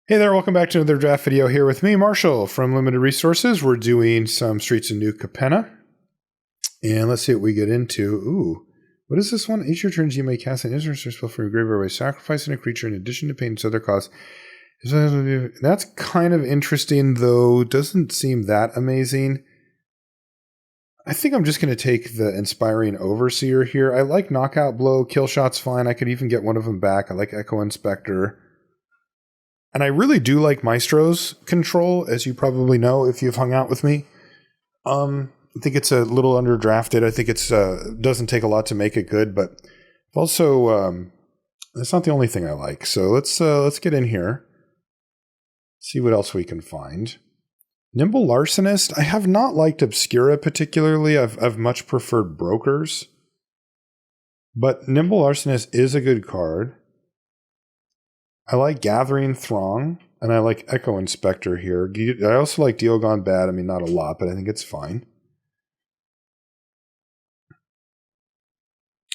Hey there, welcome back to another draft video here with me, Marshall from Limited Resources. We're doing some Streets of New Capenna. And let's see what we get into. Ooh, what is this one? Each of your turns you may cast an instant spell from your graveyard by sacrificing a creature in addition to paying its other costs. That's kind of interesting, though. Doesn't seem that amazing. I think I'm just going to take the Inspiring Overseer here. I like Knockout Blow. Kill Shot's fine. I could even get one of them back. I like Echo Inspector. And I really do like Maestro's control, as you probably know if you've hung out with me. I think it's a little underdrafted. I think it's doesn't take a lot to make it good, but also that's not the only thing I like. So let's get in here, see what else we can find. Nimble Larcenist. I have not liked Obscura particularly. I've much preferred Brokers, but Nimble Larcenist is a good card. I like Gathering Throng, and I like Echo Inspector here. I also like Deal Gone Bad. I mean, not a lot, but I think it's fine.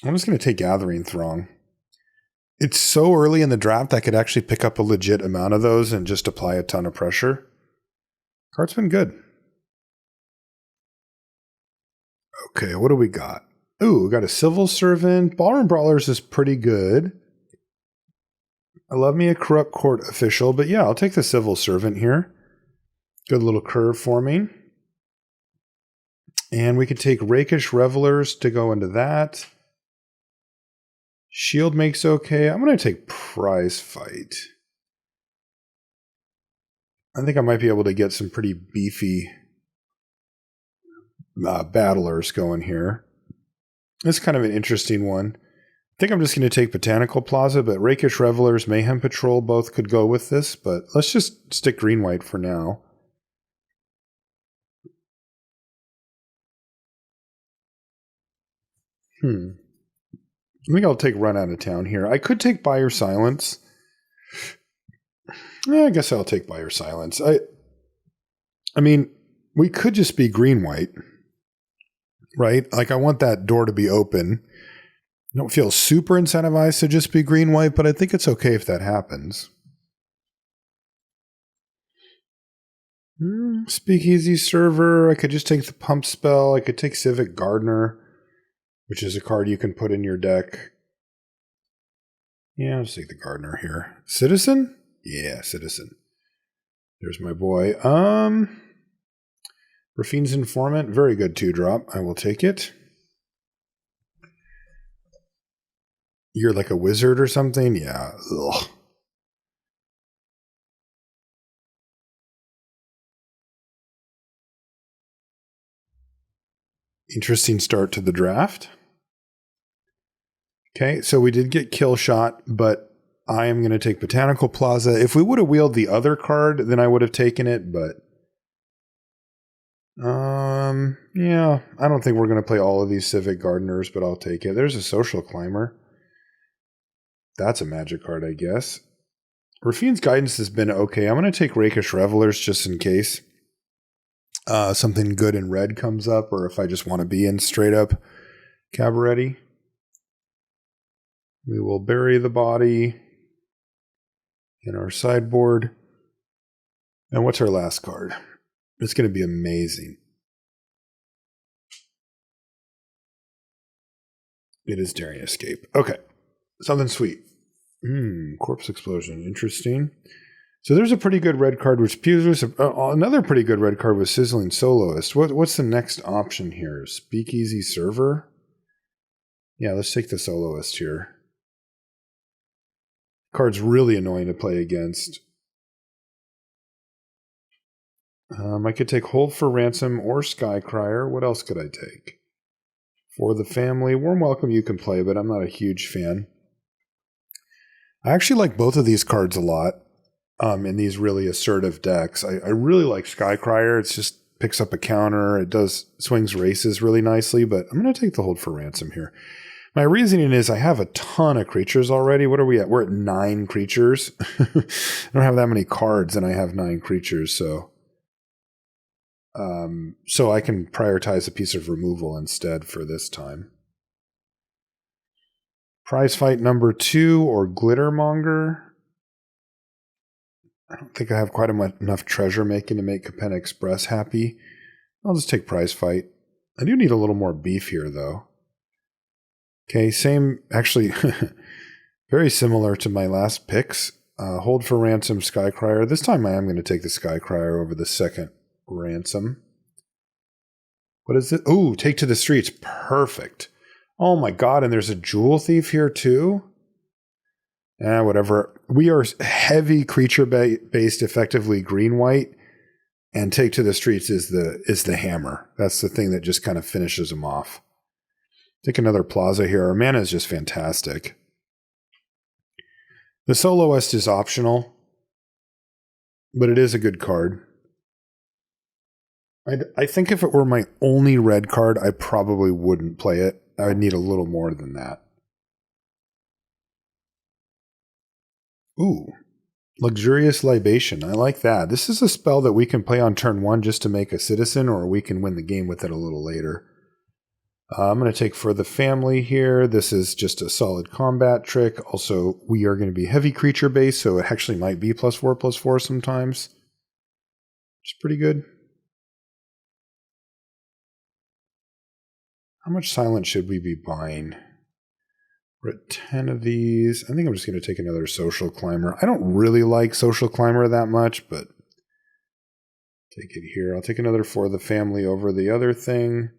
I'm just going to take Gathering Throng. It's so early in the draft, I could actually pick up a legit amount of those and just apply a ton of pressure. Card's been good. Okay, what do we got? Ooh, we got a Civil Servant. Ballroom Brawlers is pretty good. I love me a Corrupt Court Official, but yeah, I'll take the Civil Servant here. Good little curve for me. And we could take Rakish Revelers to go into that. Shield makes okay. I'm going to take Prize Fight. I think I might be able to get some pretty beefy battlers going here. It's kind of an interesting one. I think I'm just going to take Botanical Plaza, but Rakish Revelers, Mayhem Patrol both could go with this, but let's just stick green-white for now. I think I'll take Run Out of Town here. I could take Buyer Silence. I guess I'll take Buyer Silence. I mean, we could just be green-white, right? Like, I want that door to be open. I don't feel super incentivized to just be green-white, but I think it's okay if that happens. Speakeasy Server. I could just take the Pump Spell. I could take Civic Gardener, which is a card you can put in your deck. Yeah, I'll just take the Gardener here. Citizen? Yeah, Citizen. There's my boy. Rafine's Informant. Very good 2-drop. I will take it. You're like a wizard or something? Yeah. Ugh. Interesting start to the draft. Okay, so we did get Kill Shot, but I am going to take Botanical Plaza. If we would have wheeled the other card, then I would have taken it, but yeah, I don't think we're going to play all of these Civic Gardeners, but I'll take it. There's a Social Climber. That's a magic card, I guess. Rafine's Guidance has been okay. I'm going to take Rakish Revelers just in case something good in red comes up, or if I just want to be in straight up Cabaret. We will bury the body in our sideboard. And what's our last card? It's going to be amazing. It is Daring Escape. Okay. Something sweet. Corpse Explosion. Interesting. So there's a pretty good red card, which another pretty good red card was Sizzling Soloist. What's the next option here? Speakeasy Server? Yeah, let's take the Soloist here. Card's really annoying to play against. I could take Hold for Ransom or Skycrier. What else could I take? For the Family. Warm Welcome you can play, but I'm not a huge fan. I actually like both of these cards a lot in these really assertive decks. I really like Skycrier. It just picks up a counter. It swings races really nicely, but I'm going to take the Hold for Ransom here. My reasoning is I have a ton of creatures already. What are we at? We're at 9 creatures. I don't have that many cards, and I have 9 creatures, so I can prioritize a piece of removal instead for this time. Prize Fight number 2 or Glittermonger. I don't think I have quite enough treasure making to make Capenna Express happy. I'll just take prize fight. I do need a little more beef here, though. Okay, same, actually, very similar to my last picks. Hold for ransom, Skycrier. This time I am going to take the Skycrier over the second ransom. What is it? Ooh, take to the streets. Perfect. Oh my god, and there's a jewel thief here too? Whatever. We are heavy creature-based, effectively green-white, and take to the streets is the hammer. That's the thing that just kind of finishes them off. Take another plaza here. Our mana is just fantastic. The soloist is optional, but it is a good card. I think if it were my only red card, I probably wouldn't play it. I would need a little more than that. Ooh, Luxurious Libation. I like that. This is a spell that we can play on turn 1 just to make a citizen, or we can win the game with it a little later. I'm going to take For the Family here. This is just a solid combat trick. Also, we are going to be heavy creature based, so it actually might be +4/+4 sometimes. Which is pretty good. How much silence should we be buying? We're at 10 of these. I think I'm just going to take another Social Climber. I don't really like Social Climber that much, but take it here. I'll take another For the Family over the other thing.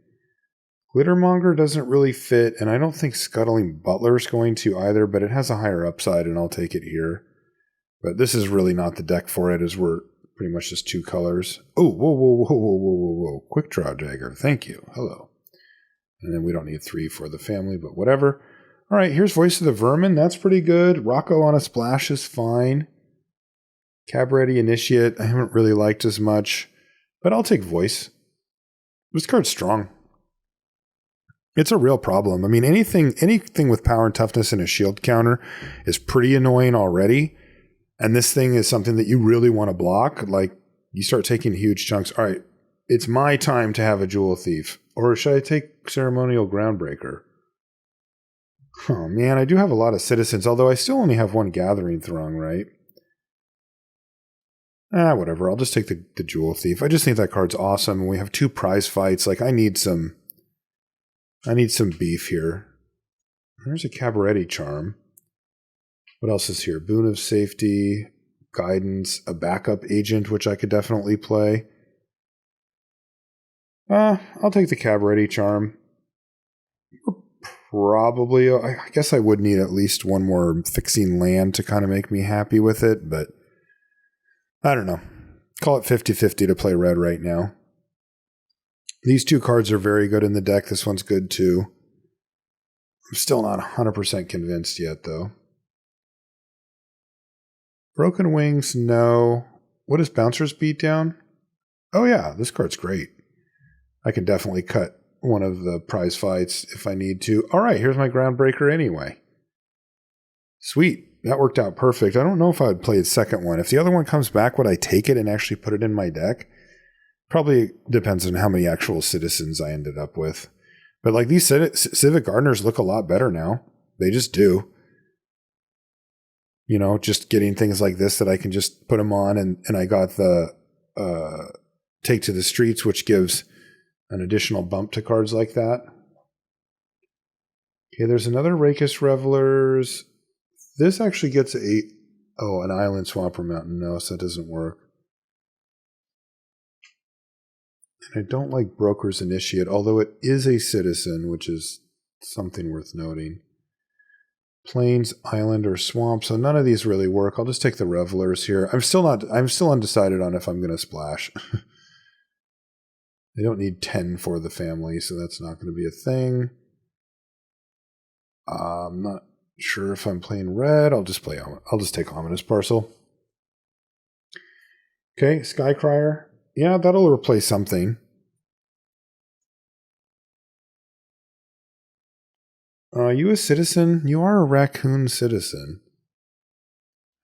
Glittermonger doesn't really fit, and I don't think Scuttling Butler is going to either, but it has a higher upside, and I'll take it here. But this is really not the deck for it, as we're pretty much just 2 colors. Oh, whoa. Quick Draw Dagger. Thank you. Hello. And then we don't need 3 For the Family, but whatever. All right, here's Voice of the Vermin. That's pretty good. Rocco on a Splash is fine. Cabaret Initiate, I haven't really liked as much, but I'll take Voice. This card's strong. It's a real problem. I mean, anything with power and toughness and a shield counter is pretty annoying already. And this thing is something that you really want to block. Like, you start taking huge chunks. All right, it's my time to have a Jewel Thief. Or should I take Ceremonial Groundbreaker? Oh, man, I do have a lot of citizens, although I still only have 1 Gathering Throng, right? Whatever. I'll just take the Jewel Thief. I just think that card's awesome. And we have 2 prize fights. Like, I need some beef here. There's a Cabaret Charm. What else is here? Boon of Safety, Guidance, a backup agent, which I could definitely play. I'll take the Cabaret Charm. Probably, I guess I would need at least 1 more fixing land to kind of make me happy with it, but I don't know. Call it 50-50 to play red right now. These 2 cards are very good in the deck. This one's good too. I'm still not 100% convinced yet, though. Broken Wings, no. What is Bouncer's Beatdown? Oh yeah, this card's great. I can definitely cut one of the prize fights if I need to. All right, here's my Groundbreaker anyway. Sweet. That worked out perfect. I don't know if I would play the second one. If the other one comes back, would I take it and actually put it in my deck? Probably depends on how many actual citizens I ended up with. But like these Civic Gardeners look a lot better now. They just do. You know, just getting things like this that I can just put them on. And I got the Take to the Streets, which gives an additional bump to cards like that. Okay, there's another Rakus Revelers. This actually gets an Island Swamper Mountain. No, so that doesn't work. And I don't like Broker's Initiate, although it is a citizen, which is something worth noting. Plains, Island, or Swamp, so none of these really work. I'll just take the Revelers here. I'm still undecided on if I'm going to splash. They don't need 10 For the Family, so that's not going to be a thing. I'm not sure if I'm playing red. I'll just take Ominous Parcel. Okay, Skycrier. Yeah, that'll replace something. You a citizen? You are a raccoon citizen.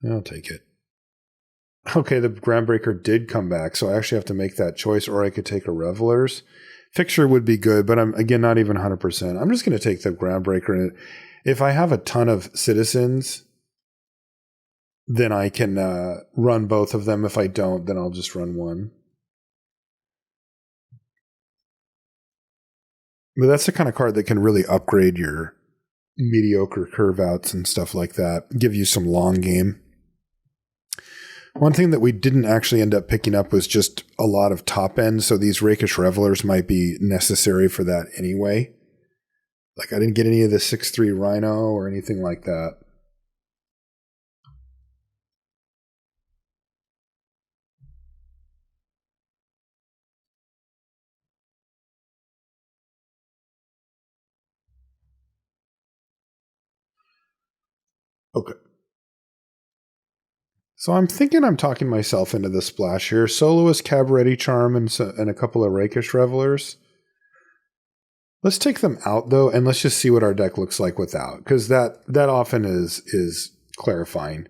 I'll take it. Okay, the Groundbreaker did come back, so I actually have to make that choice, or I could take a Revelers. Fixture would be good, but I'm, again, not even 100%. I'm just going to take the Groundbreaker. If I have a ton of citizens, then I can run both of them. If I don't, then I'll just run one. But that's the kind of card that can really upgrade your mediocre curve outs and stuff like that. Give you some long game. One thing that we didn't actually end up picking up was just a lot of top end. So these Rakish Revelers might be necessary for that anyway. Like I didn't get any of the 6/3 Rhino or anything like that. Okay. So I'm thinking I'm talking myself into the splash here. Soloist, Cabaret Charm, and a couple of Rakish Revelers. Let's take them out, though, and let's just see what our deck looks like without, because that often is clarifying.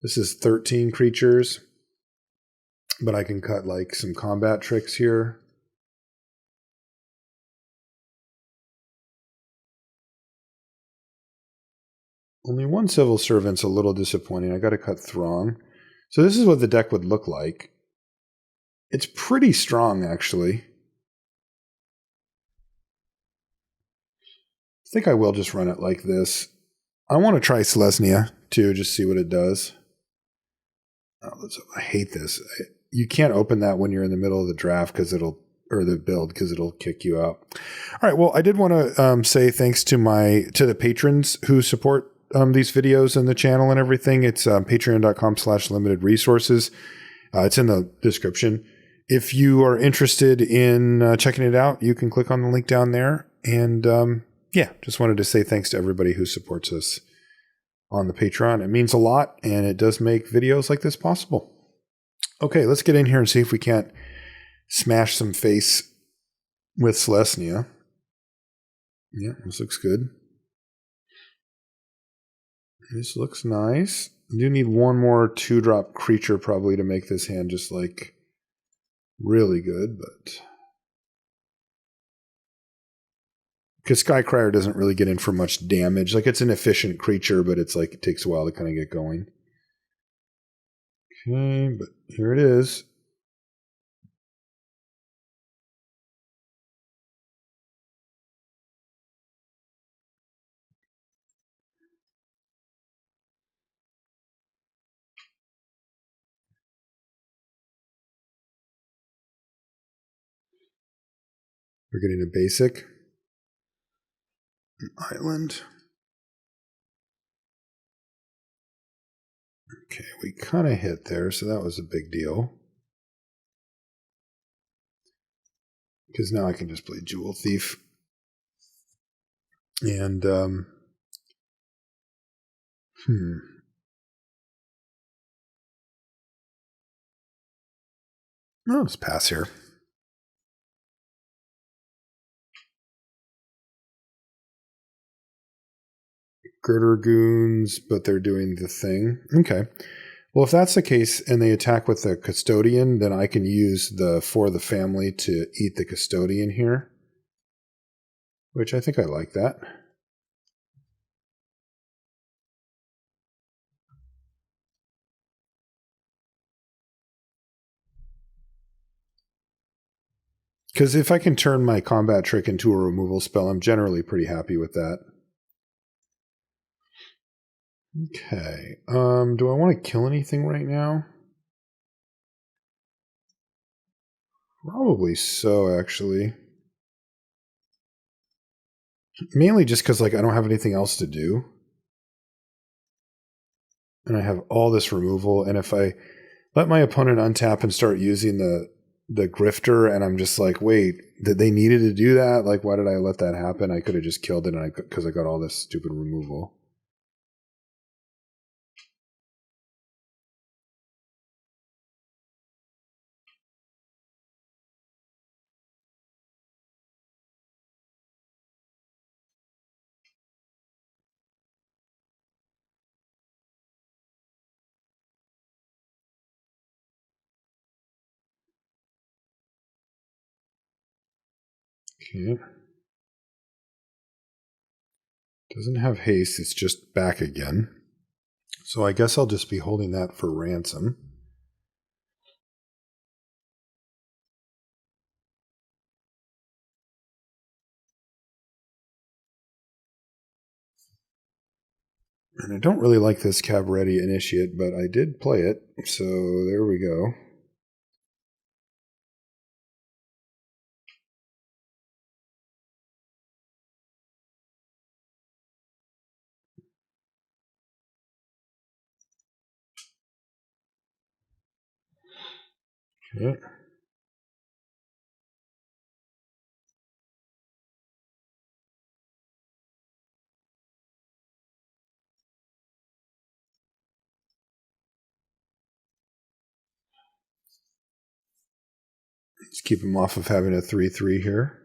This is 13 creatures, but I can cut like some combat tricks here. Only one Civil Servant's a little disappointing. I got to cut Throng. So this is what the deck would look like. It's pretty strong, actually. I think I will just run it like this. I want to try Selesnya, too, just see what it does. Oh, I hate this. You can't open that when you're in the middle of the draft or the build, because it'll kick you out. All right, well, I did want to say thanks to the patrons who support these videos and the channel and everything. It's patreon.com/limited resources. It's in the description. If you are interested in checking it out, you can click on the link down there. And just wanted to say thanks to everybody who supports us on the Patreon. It means a lot, and it does make videos like this possible. Okay, let's get in here and see if we can't smash some face with Selesnya. Yeah, this looks good. This looks nice. I do need one more 2-drop creature probably to make this hand just like really good, but because Skycrier doesn't really get in for much damage. Like, it's an efficient creature, but it's like it takes a while to kind of get going. Okay, but here it is. We're getting a basic. An island. Okay, we kind of hit there, so that was a big deal. Because now I can just play Jewel Thief. And, I'll just pass here. Girder Goons, but they're doing the thing. Okay. Well, if that's the case and they attack with the Custodian, then I can use for the family to eat the Custodian here. Which I think I like that. Because if I can turn my combat trick into a removal spell, I'm generally pretty happy with that. Okay. Do I want to kill anything right now? Probably so, actually. Mainly just because, like, I don't have anything else to do. And I have all this removal, and if I let my opponent untap and start using the Grifter, and I'm just like, wait, did they needed to do that? Like, why did I let that happen? I could have just killed it because I got all this stupid removal. Okay. Doesn't have haste, it's just back again. So I guess I'll just be holding that for ransom. And I don't really like this Cabaretti Initiate, but I did play it, so there we go. Okay. Let's keep him off of having a 3/3 here.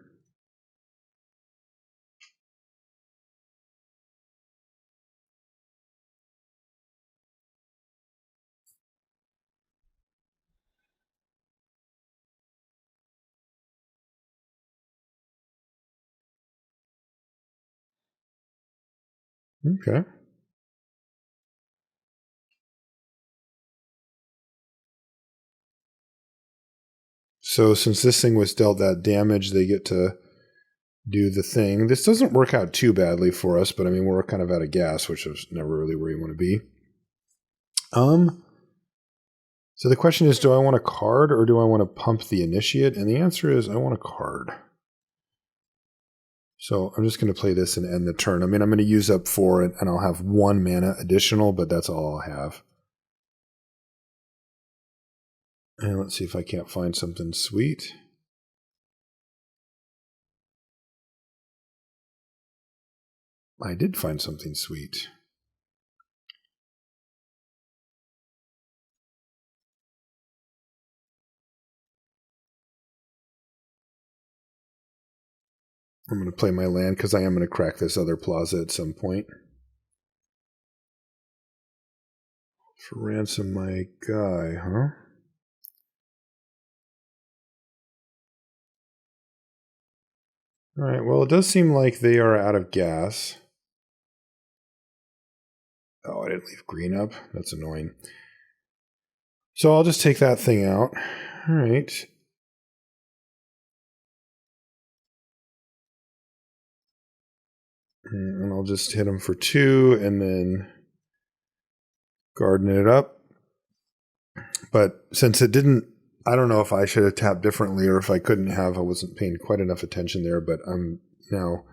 Okay. So since this thing was dealt that damage, they get to do the thing. This doesn't work out too badly for us, but I mean, we're kind of out of gas, which is never really where you want to be. So the question is, do I want a card or do I want to pump the Initiate? And the answer is, I want a card. So I'm just going to play this and end the turn. I mean, I'm going to use up 4 and I'll have 1 mana additional, but that's all I'll have. And let's see if I can't find something sweet. I did find something sweet. I'm going to play my land because I am going to crack this other plaza at some point. For ransom my guy, huh? Alright, well, it does seem like they are out of gas. Oh, I didn't leave green up. That's annoying. So I'll just take that thing out. Alright. And I'll just hit him for 2 and then garden it up. But since it didn't, I don't know if I should have tapped differently or if I couldn't have. I wasn't paying quite enough attention there, but I'm now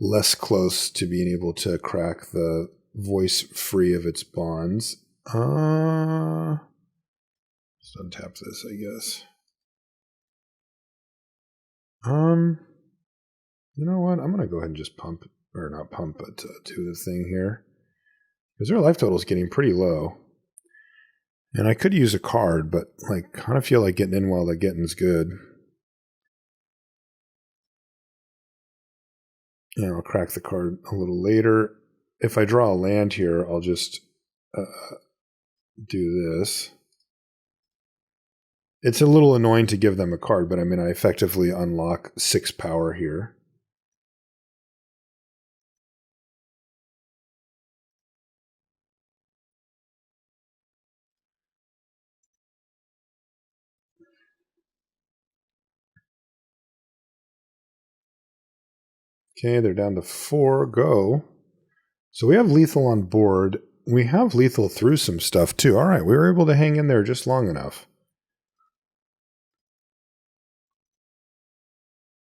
less close to being able to crack the voice free of its bonds. Just untap this, I guess. You know what? I'm going to go ahead and just pump, or not pump, but do the thing here. Because their life total is getting pretty low. And I could use a card, but like, kind of feel like getting in while the getting's good. And I'll crack the card a little later. If I draw a land here, I'll just do this. It's a little annoying to give them a card, but I mean, I effectively unlock 6 power here. Okay, they're down to 4. Go. So we have lethal on board. We have lethal through some stuff too. All right, we were able to hang in there just long enough.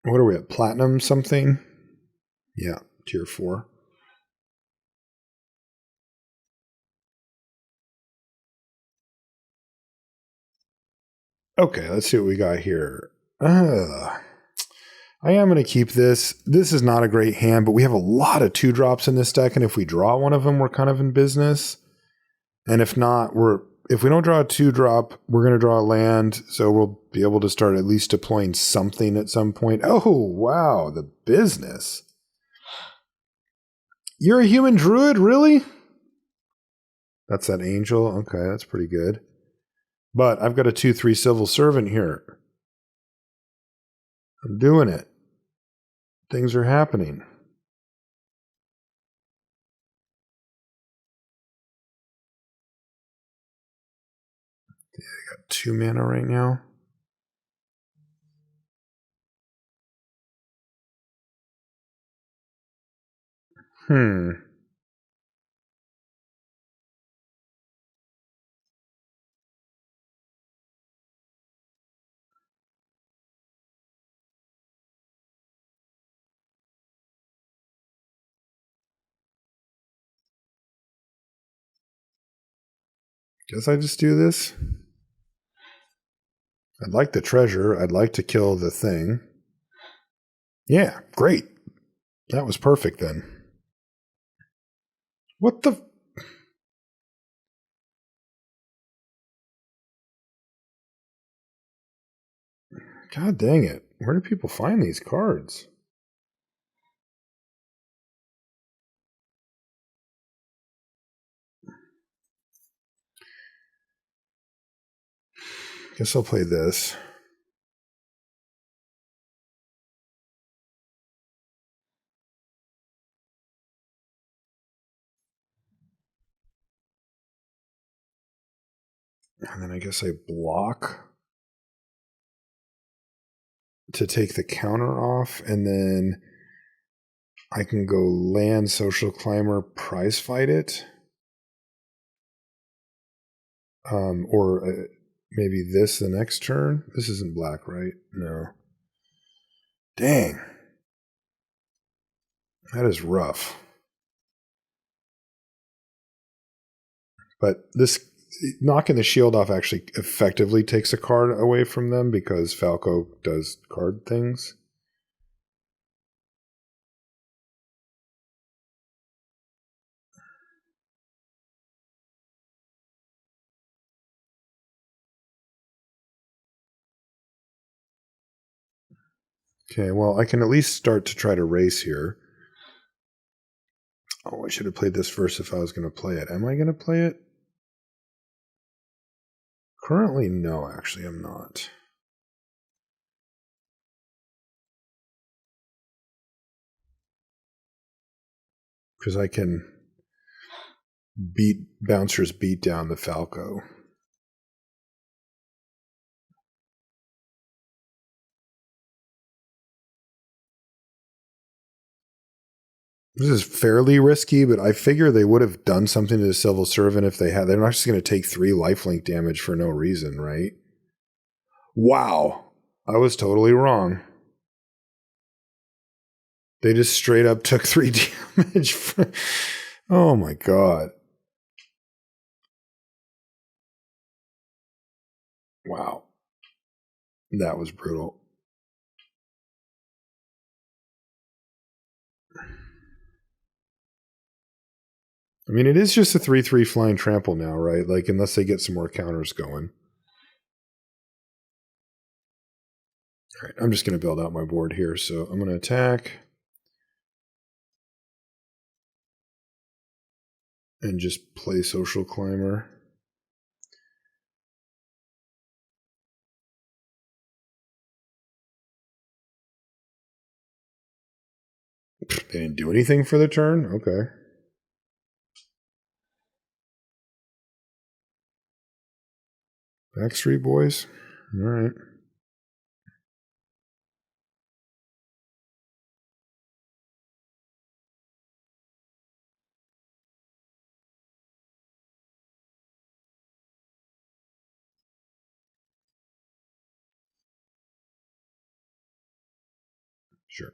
What are we at? Platinum something? Yeah, tier 4. Okay, let's see what we got here. I am going to keep this. This is not a great hand, but we have a lot of 2-drops in this deck, and if we draw one of them, we're kind of in business. And if not, if we don't draw a 2-drop, we're going to draw a land, so we'll be able to start at least deploying something at some point. Oh, wow, the business. You're a human druid, really? That's that angel? Okay, that's pretty good. But I've got a 2/3 civil servant here. I'm doing it. Things are happening. Got 2 mana right now. Guess I just do this. I'd like the treasure. I'd like to kill the thing. Yeah, great. That was perfect then. What the? God dang it. Where do people find these cards? Guess I'll play this. And then I guess I block to take the counter off, and then I can go land Social Climber, prize fight it. Or maybe this the next turn. This isn't black, right? No. Dang. That is rough. But this knocking the shield off actually effectively takes a card away from them because Falco does card things. Okay, well, I can at least start to try to race here. Oh, I should have played this first if I was going to play it. Am I going to play it? Currently, no, actually, I'm not. Because I can bouncers beat down the Falco. This is fairly risky, but I figure they would have done something to the Civil Servant if they had. They're not just going to take 3 lifelink damage for no reason, right? Wow. I was totally wrong. They just straight up took 3 damage. Oh my god. Wow. That was brutal. I mean, it is just a 3/3 flying trample now, right? Like, unless they get some more counters going. All right, I'm just going to build out my board here. So I'm going to attack. And just play Social Climber. They didn't do anything for the turn? Okay. Backstreet Boys? All right. Sure.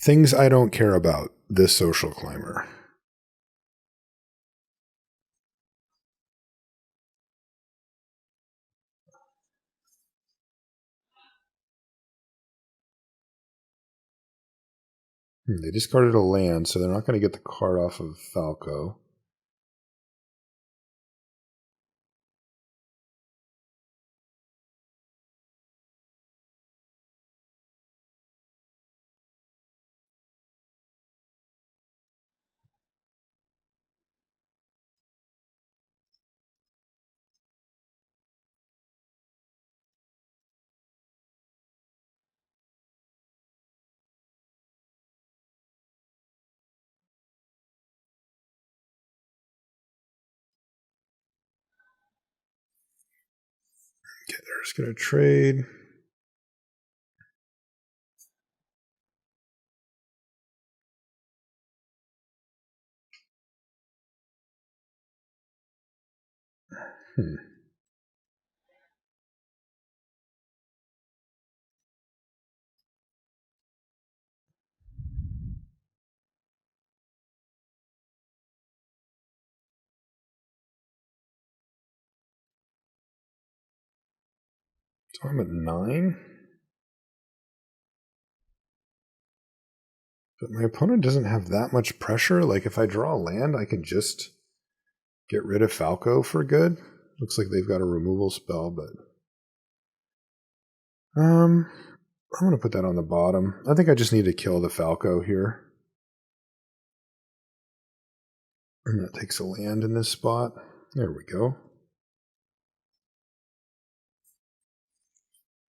Things I don't care about, this Social Climber. They discarded a land, so they're not going to get the card off of Falco. Okay, they're just going to trade. So I'm at 9. But my opponent doesn't have that much pressure. Like, if I draw a land, I can just get rid of Falco for good. Looks like they've got a removal spell, but I'm going to put that on the bottom. I think I just need to kill the Falco here. And that takes a land in this spot. There we go.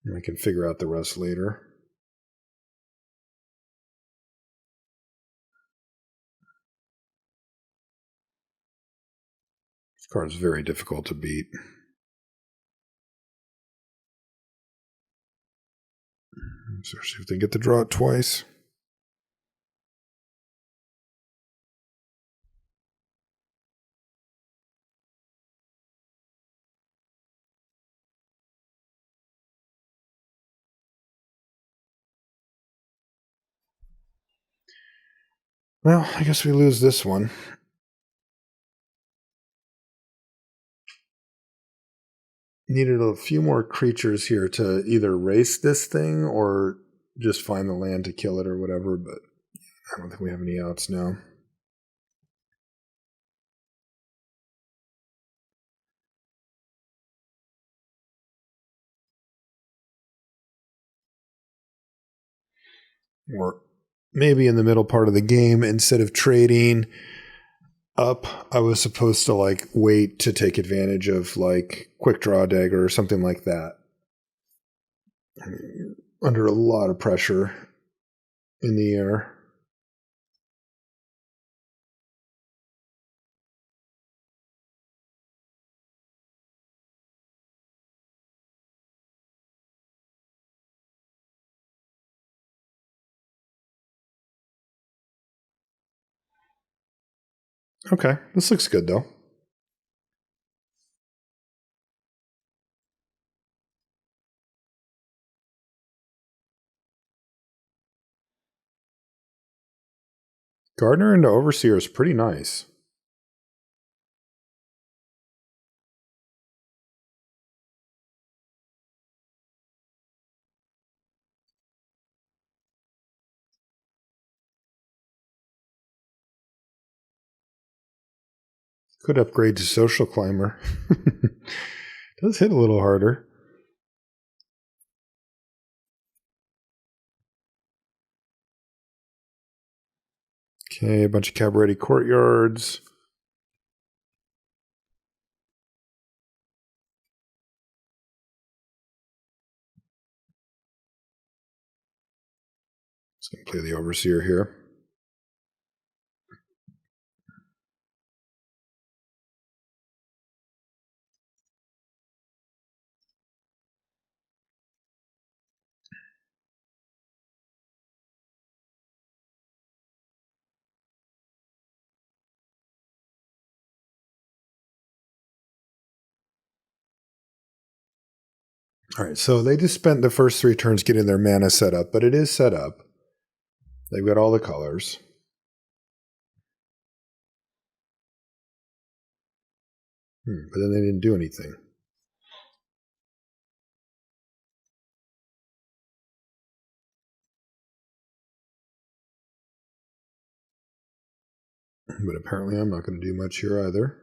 And I can figure out the rest later. This card is very difficult to beat. Especially if they get to draw it twice. Well, I guess we lose this one. Needed a few more creatures here to either race this thing or just find the land to kill it or whatever, but I don't think we have any outs now. Or maybe in the middle part of the game, instead of trading up, I was supposed to like wait to take advantage of like quick draw dagger or something like that. Under a lot of pressure in the air. Okay, this looks good though. Gardener into Overseer is pretty nice. Could upgrade to Social Climber. Does hit a little harder. Okay, a bunch of Cabaret Courtyards. Just going to play the Overseer here. All right, so they just spent the first 3 turns getting their mana set up, but it is set up. They've got all the colors. But then they didn't do anything. But apparently I'm not going to do much here either.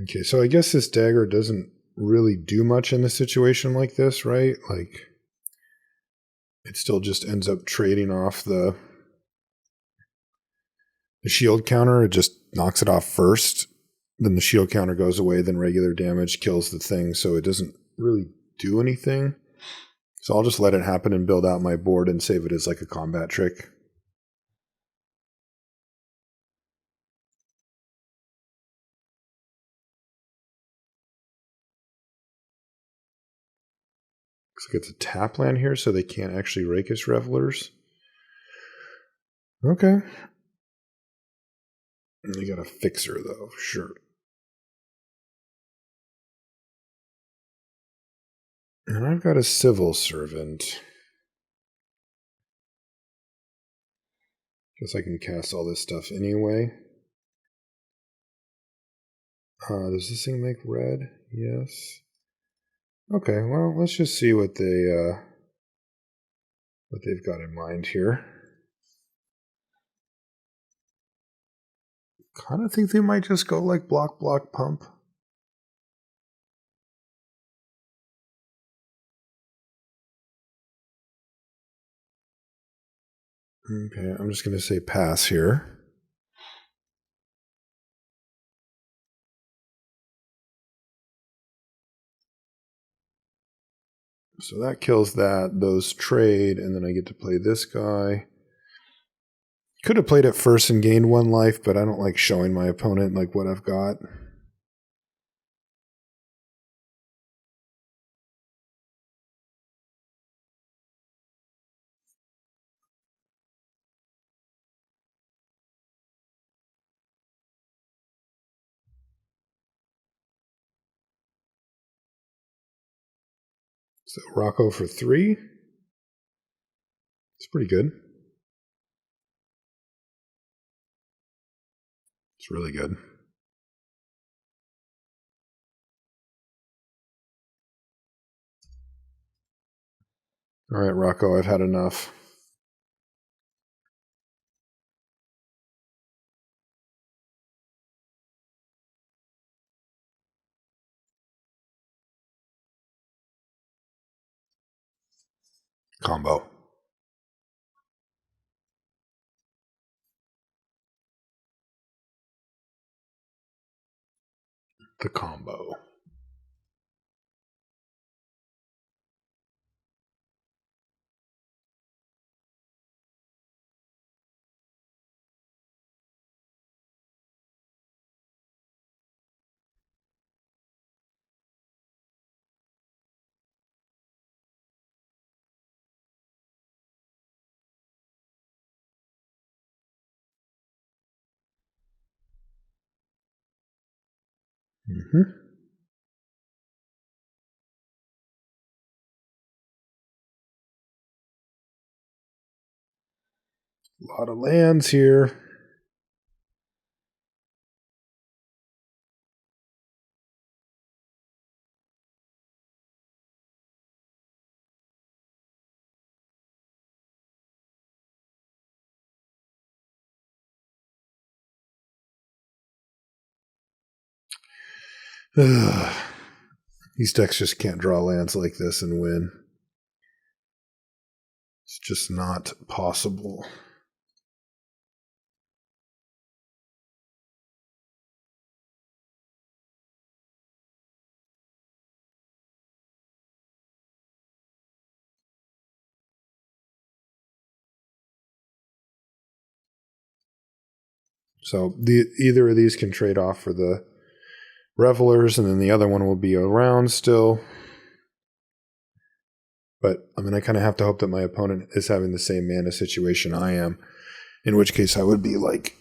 Okay, so I guess this dagger doesn't really do much in a situation like this, right? Like, it still just ends up trading off the the shield counter, it just knocks it off first. Then the shield counter goes away, then regular damage kills the thing, so it doesn't really do anything. So I'll just let it happen and build out my board and save it as like a combat trick. Looks like it's a tap land here, so they can't actually Rakus Revelers. Okay. They got a fixer, though, sure. And I've got a civil servant. Guess I can cast all this stuff anyway. Does this thing make red? Yes. Okay, well, let's just see what they've got in mind here. Kind of think they might just go like block, pump. Okay, I'm just going to say pass here. So that kills that. Those trade, and then I get to play this guy. Could have played it first and gained 1 life, but I don't like showing my opponent like what I've got. So Rocco for 3. It's pretty good. It's really good. All right, Rocco, I've had enough. Combo. The combo. Mm-hmm. A lot of lands here. These decks just can't draw lands like this and win. It's just not possible. So either of these can trade off for the Revelers, and then the other one will be around still. But I mean, I kind of have to hope that my opponent is having the same mana situation I am, in which case I would be like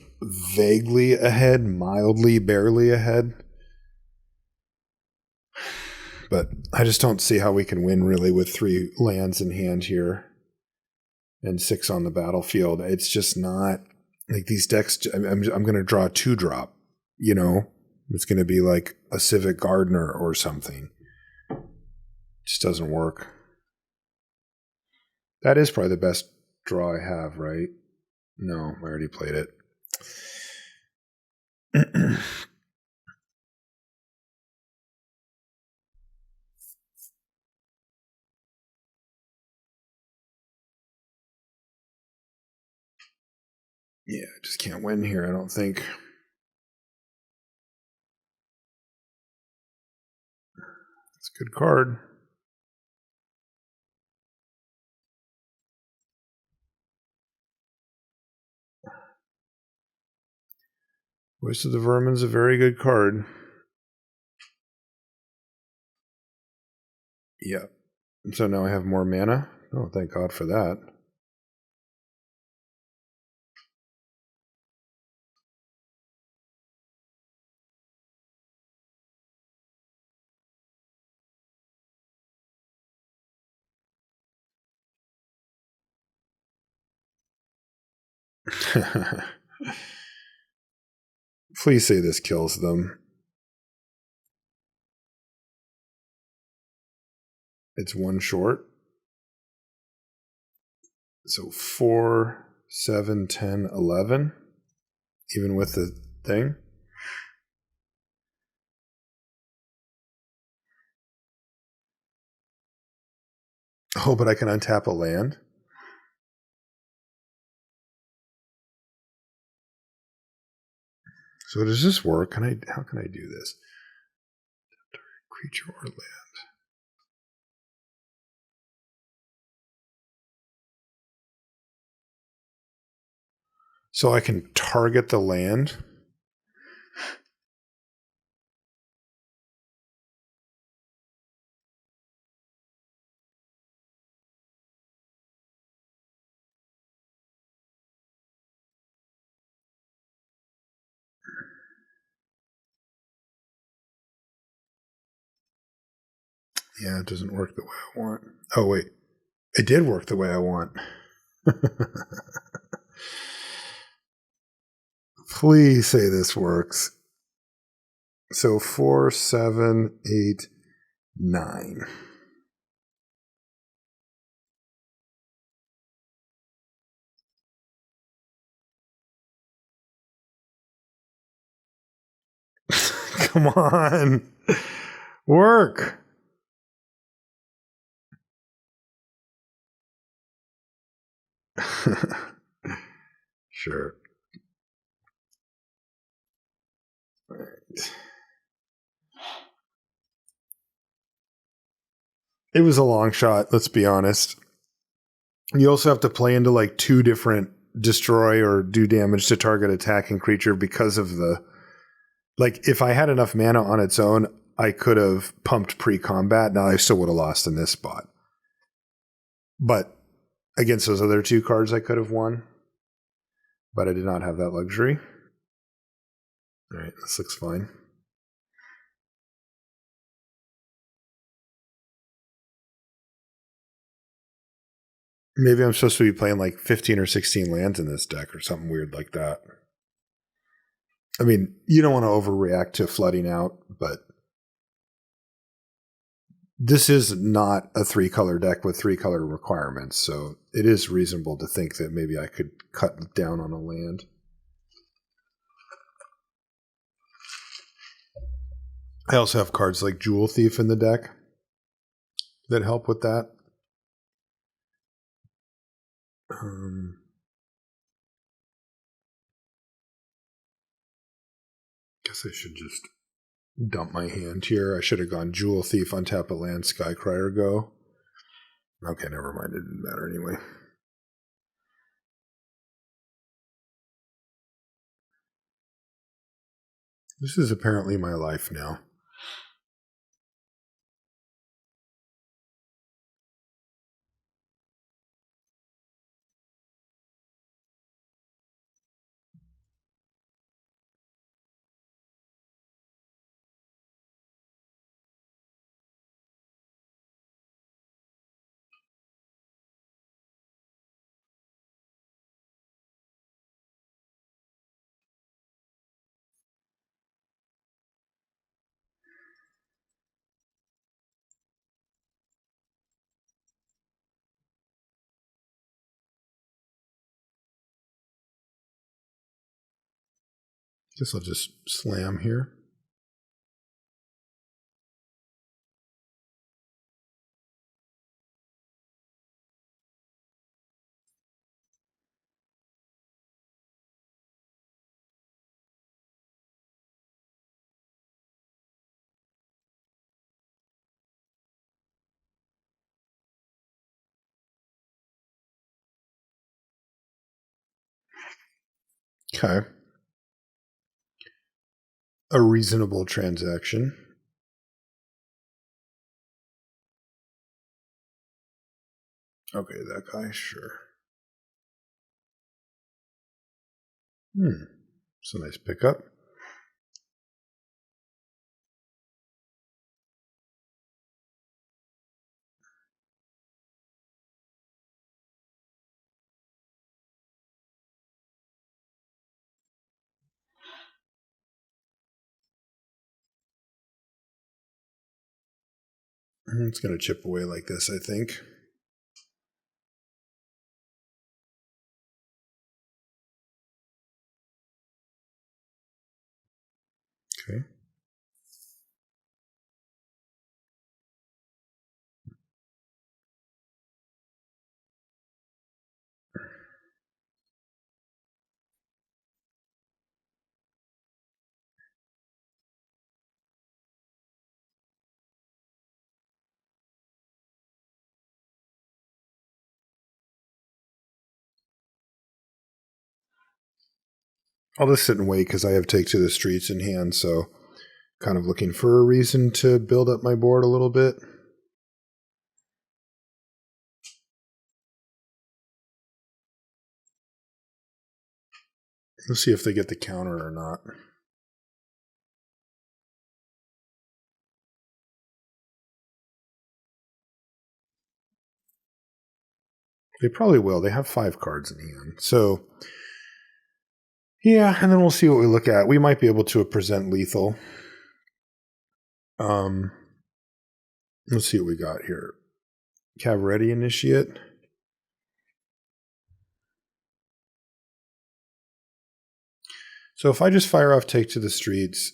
vaguely ahead, mildly, barely ahead. But I just don't see how we can win really with 3 lands in hand here and 6 on the battlefield. It's just not like these decks. I'm going to draw a 2-drop, you know? It's going to be like a Civic Gardener or something. It just doesn't work. That is probably the best draw I have, right? No, I already played it. Yeah, I just can't win here, I don't think. It's a good card. Voice of the Vermin's a very good card. Yep. So now I have more mana. Oh, thank God for that. Please say this kills them. It's one short. So 4, 7, 10, 11. Even with the thing. Oh, but I can untap a land. So does this work? How can I do this? Creature or land. So I can target the land. Yeah, it doesn't work the way I want. Oh, wait. It did work the way I want. Please say this works. So 4, 7, 8, 9. Come on. Work. Sure. All right. It was a long shot, let's be honest. You also have to play into like 2 different destroy or do damage to target attacking creature because of the... Like, if I had enough mana on its own, I could have pumped pre-combat. Now I still would have lost in this spot. But against those other 2 cards, I could have won. But I did not have that luxury. All right, this looks fine. Maybe I'm supposed to be playing like 15 or 16 lands in this deck or something weird like that. I mean, you don't want to overreact to flooding out, but this is not a 3-color deck with 3-color requirements, so it is reasonable to think that maybe I could cut down on a land. I also have cards like Jewel Thief in the deck that help with that. Guess I should just dump my hand here. I should have gone Jewel Thief, untap a land, Skycryer, go. Okay, never mind. It didn't matter anyway. This is apparently my life now. Guess I'll just slam here. Okay. A reasonable transaction. Okay, that guy, sure. It's a nice pickup. It's going to chip away like this, I think. Okay. I'll just sit and wait because I have Take to the Streets in hand, so kind of looking for a reason to build up my board a little bit. Let's see if they get the counter or not. They probably will. They have 5 cards in hand. So, yeah, and then we'll see what we look at. We might be able to present lethal. Let's see what we got here. Cavalry Initiate. So if I just fire off Take to the Streets,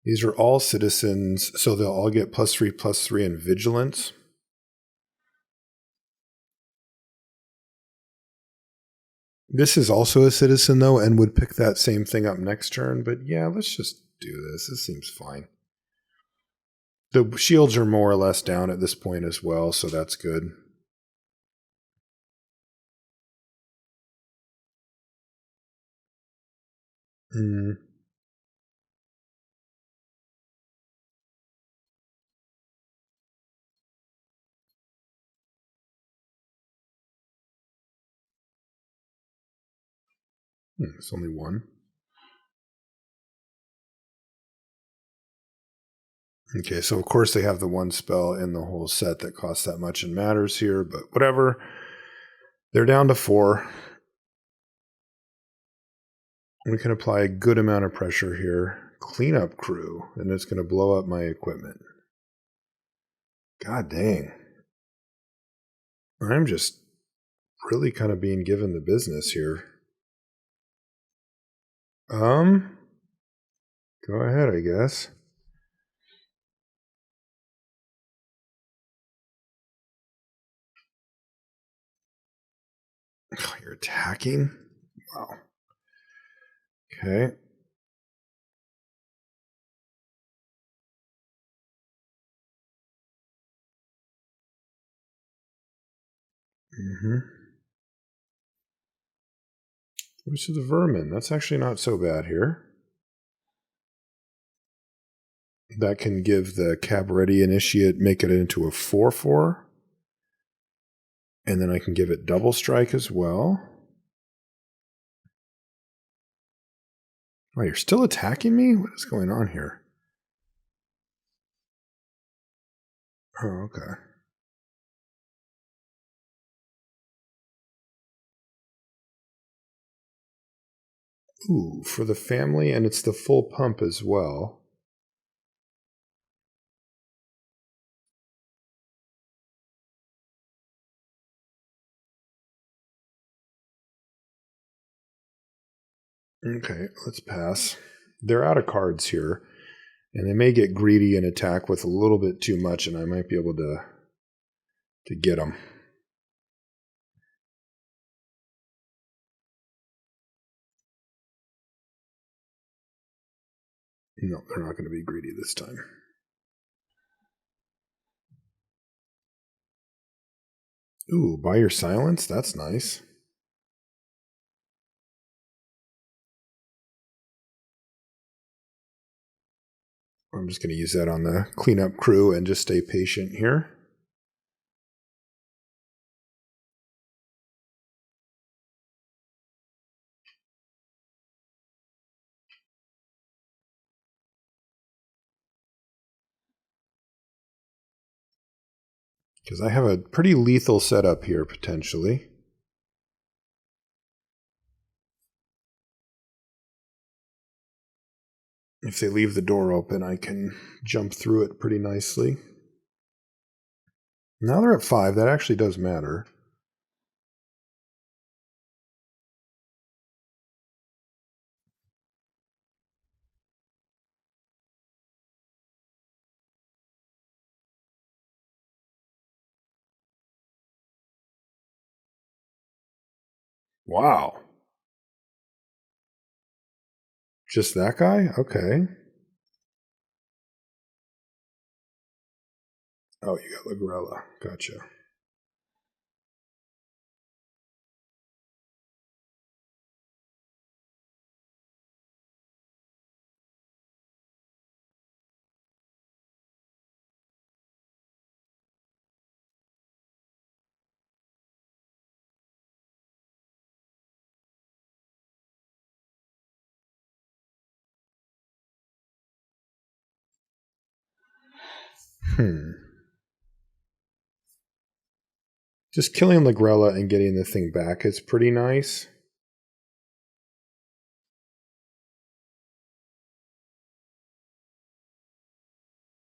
these are all citizens, so they'll all get +3/+3 in vigilance. This is also a citizen, though, and would pick that same thing up next turn. But yeah, let's just do this. This seems fine. The shields are more or less down at this point as well, so that's good. It's only one. Okay, so of course they have the one spell in the whole set that costs that much and matters here, but whatever. They're down to 4. We can apply a good amount of pressure here. Cleanup crew, and it's going to blow up my equipment. God dang. I'm just really kind of being given the business here. Go ahead, I guess. Oh, you're attacking? Wow. Okay. Voice of the Vermin. That's actually not so bad here. That can give the Cabaretti Initiate, make it into a 4/4. And then I can give it double strike as well. Oh, you're still attacking me? What is going on here? Oh, okay. Ooh, for the family, and it's the full pump as well. Okay, let's pass. They're out of cards here, and they may get greedy and attack with a little bit too much, and I might be able to get them. No, they're not going to be greedy this time. Ooh, buy your silence? That's nice. I'm just going to use that on the cleanup crew and just stay patient here. Because I have a pretty lethal setup here, potentially. If they leave the door open, I can jump through it pretty nicely. Now they're at 5. That actually does matter. Wow. Just that guy? Okay. Oh, you got Lagrella. Gotcha. Just killing Lagrella and getting the thing back is pretty nice.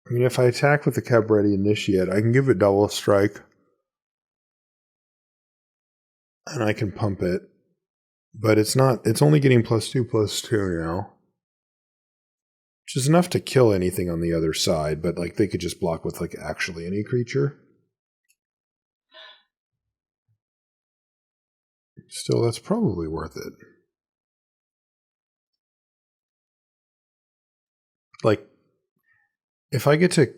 I mean, if I attack with the Cabretti Initiate, I can give it double strike. And I can pump it. But it's only getting +2/+2 now. Which is enough to kill anything on the other side, but like they could just block with like actually any creature. Still, that's probably worth it. Like, if I get to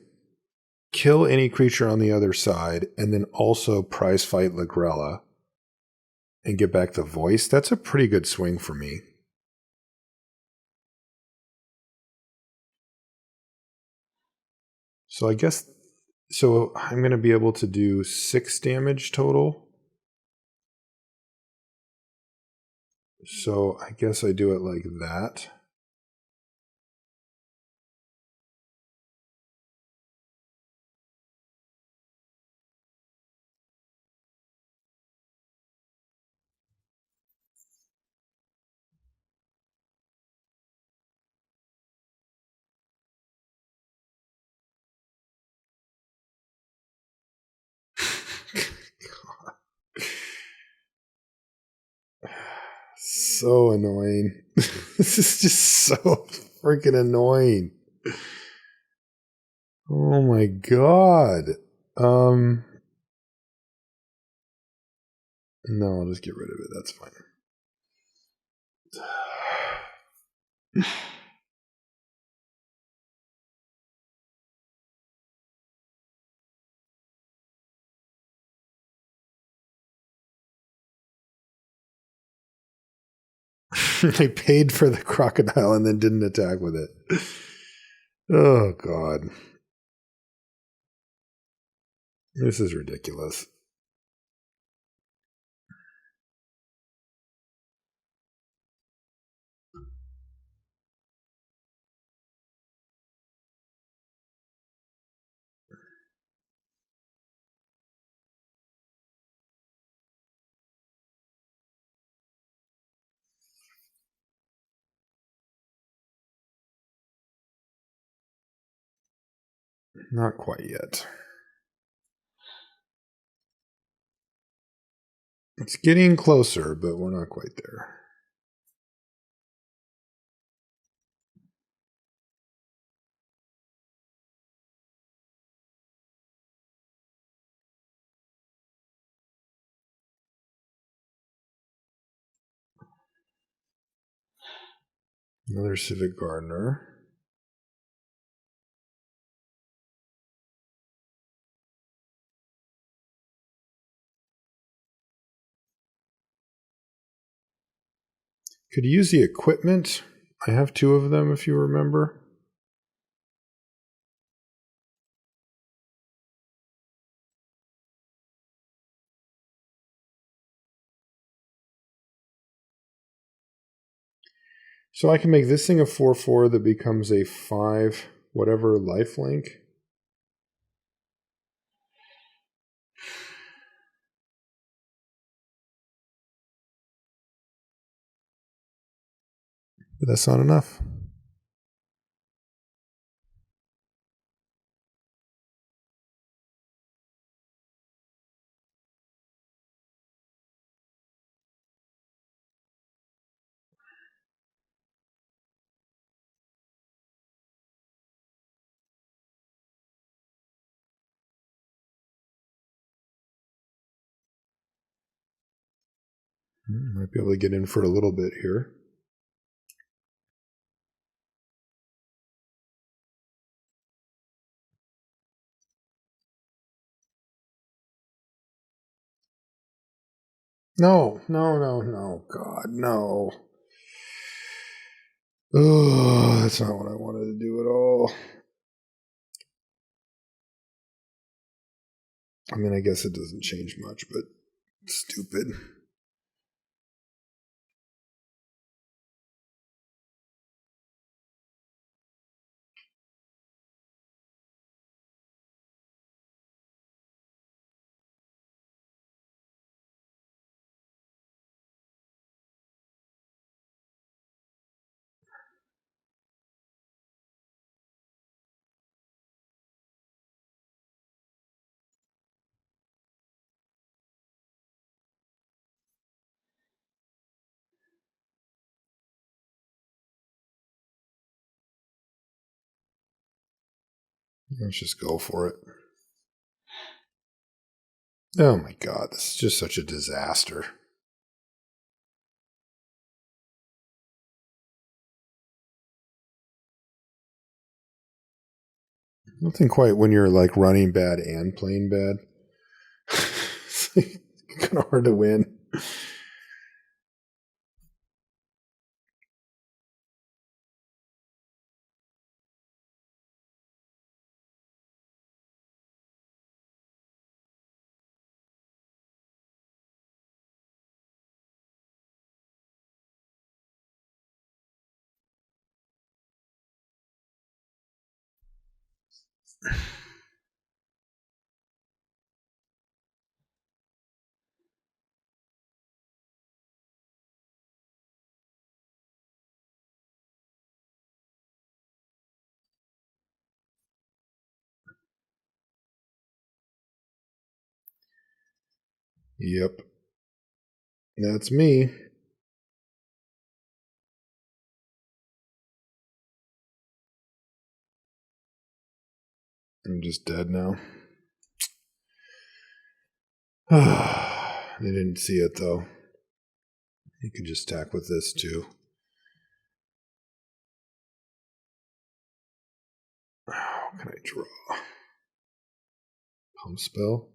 kill any creature on the other side and then also prize fight Lagrella and get back the voice, that's a pretty good swing for me. So I guess, so I'm going to be able to do 6 damage total. So I guess I do it like that. So annoying. This is just so freaking annoying. Oh my god. No, I'll just get rid of it. That's fine. They paid for the crocodile and then didn't attack with it. Oh god. This is ridiculous. Not quite yet. It's getting closer, but we're not quite there. Another Civic Gardener. Could use the equipment. I have 2 of them if you remember. So I can make this thing a 4/4 that becomes a 5 whatever lifelink. But that's not enough. Might be able to get in for a little bit here. No. God, no. Oh, that's not what I wanted to do at all. I mean, I guess it doesn't change much, but stupid. Let's just go for it. Oh my God, this is just such a disaster. Nothing quite when you're like running bad and playing bad. It's kind of hard to win. Yep. That's me. I'm just dead now. They didn't see it though. You can just attack with this too. How can I draw? Pump spell?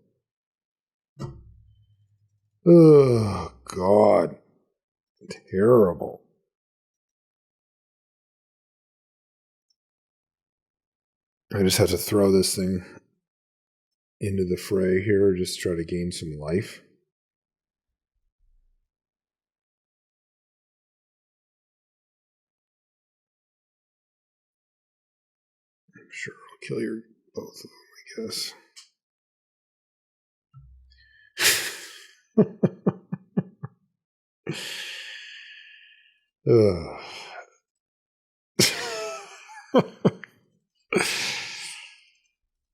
Oh, God. Terrible. I just have to throw this thing into the fray here, just try to gain some life. I'm sure I'll kill your both of them, I guess.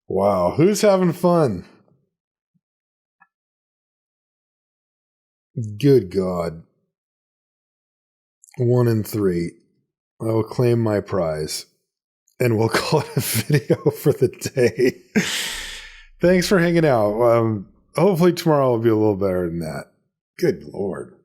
Wow, who's having fun? Good God. 1 and 3. I will claim my prize. And we'll call it a video for the day. Thanks for hanging out. Hopefully tomorrow will be a little better than that. Good Lord.